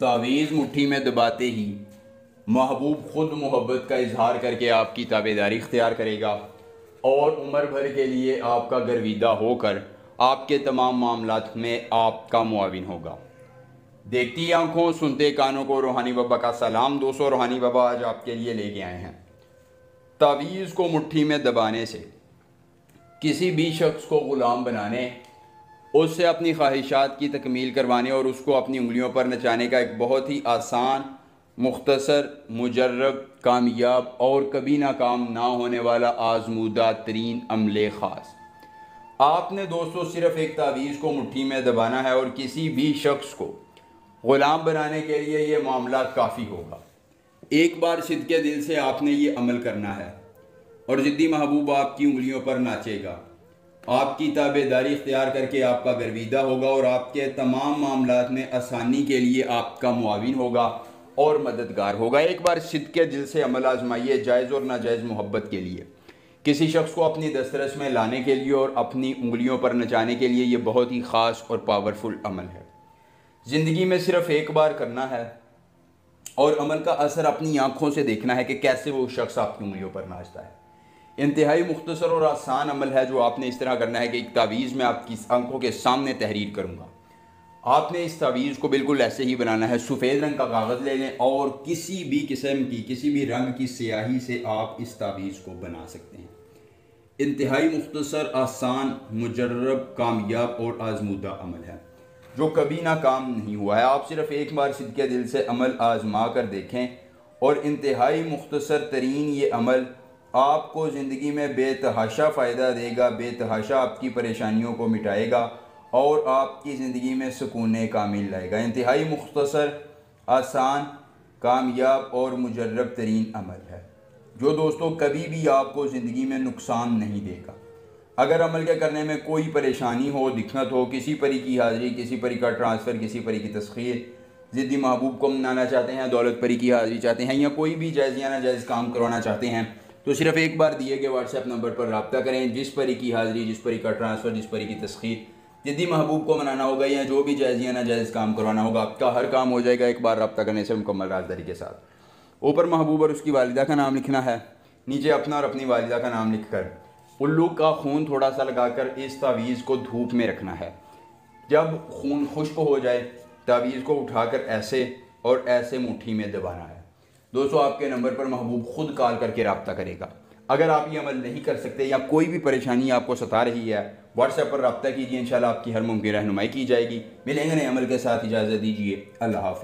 तावीज़ मुट्ठी में दबाते ही महबूब खुद मोहब्बत का इजहार करके आपकी ताबेदारी इख्तियार करेगा और उम्र भर के लिए आपका गर्विदा होकर आपके तमाम मामलात में आपका मुआविन होगा। देखती आंखों सुनते कानों को रूहानी बाबा का सलाम। दोस्तों, रूहानी बाबा आज आपके लिए लेके आए हैं तावीज़ को मुट्ठी में दबाने से किसी भी शख्स को ग़ुलाम बनाने, उससे अपनी ख्वाहिशात की तकमील करवाने और उसको अपनी उंगलियों पर नचाने का एक बहुत ही आसान, मुख्तसर, मुजर्रब, कामयाब और कभी नाकाम ना होने वाला आजमूदा तरीन अमले ख़ास। आपने दोस्तों सिर्फ़ एक तावीज़ को मुट्ठी में दबाना है और किसी भी शख्स को ग़ुलाम बनाने के लिए ये मामला काफ़ी होगा। एक बार सिद्क़े दिल से आपने ये अमल करना है और ज़िद्दी महबूब आपकी उंगलियों पर नाचेगा, आपकी ताबेदारी इख्तियार करके आपका गर्विदा होगा और आपके तमाम मामलात में आसानी के लिए आपका मुआविन होगा और मददगार होगा। एक बार सिद्क़े दिल से अमल आजमाइए, जायज़ और नाजायज़ मोहब्बत के लिए, किसी शख्स को अपनी दस्तरस में लाने के लिए और अपनी उंगलियों पर नचाने के लिए। ये बहुत ही ख़ास और पावरफुल अमल है। ज़िंदगी में सिर्फ़ एक बार करना है और अमल का असर अपनी आँखों से देखना है कि कैसे वो शख्स आपकी उंगलियों पर नाचता है। इंतहाई मुख्तसर और आसान अमल है जो आपने इस तरह करना है कि एक तावीज़ में आपकी आंखों के सामने तहरीर करूँगा। आपने इस तावीज़ को बिल्कुल ऐसे ही बनाना है। सफ़ेद रंग का कागज़ ले लें और किसी भी किस्म की, किसी भी रंग की स्याही से आप इस तावीज़ को बना सकते हैं। इंतहाई मुख्तसर, आसान, मुजर्रब, कामयाब और आजमूदा अमल है जो कभी नाकाम नहीं हुआ है। आप सिर्फ़ एक बार सिद्क़े दिल से अमल आजमा कर देखें और इंतहाई मुख्तसर तरीन ये अमल आपको ज़िंदगी में बेतहाशा फ़ायदा देगा, बेतहाशा आपकी परेशानियों को मिटाएगा और आपकी ज़िंदगी में सुकून कामिल लाएगा। इंतहाई मुख्तसर, आसान, कामयाब और मुजर्रब तरीन अमल है जो दोस्तों कभी भी आपको ज़िंदगी में नुकसान नहीं देगा। अगर अमल के करने में कोई परेशानी हो, दिक्कत हो, किसी परी की हाज़िरी, किसी परी का ट्रांसफ़र, किसी परी की तस्ख़ीर, ज़िद्दी महबूब को मनाना चाहते हैं, दौलत परी की हाज़िरी चाहते हैं या कोई भी जायज़ या नाजायज़ काम करवाना चाहते हैं, तो सिर्फ़ एक बार दिए गए व्हाट्सएप नंबर पर रब्ता करें। जिस परी की हाज़िरी, जिस परी का ट्रांसफ़र, जिस परी की तस्ख़ीर ज़िद्दी महबूब को मनाना होगा या जो भी जायज़ या नाजायज़ काम करवाना होगा, आपका हर काम हो जाएगा एक बार रब्ता करने से मुकम्मल राज़दारी के साथ। ऊपर महबूब और उसकी वालिदा का नाम लिखना है, नीचे अपना और अपनी वालिदा का नाम लिख कर उल्लू का खून थोड़ा सा लगाकर इस तावीज़ को धूप में रखना है। जब खून खुश्क हो जाए, तावीज़ को उठाकर ऐसे और ऐसे मुट्ठी में दबाना है। दोस्तों, आपके नंबर पर महबूब खुद कॉल करके रब्ता करेगा। अगर आप ये अमल नहीं कर सकते या कोई भी परेशानी आपको सता रही है, व्हाट्सएप पर रब्ता कीजिए, इंशाल्लाह आपकी हर मुमकिन रहनुमाई की जाएगी। मिलेंगे नए अमल के साथ, इजाज़त दीजिए। अल्लाह हाफ़िज़।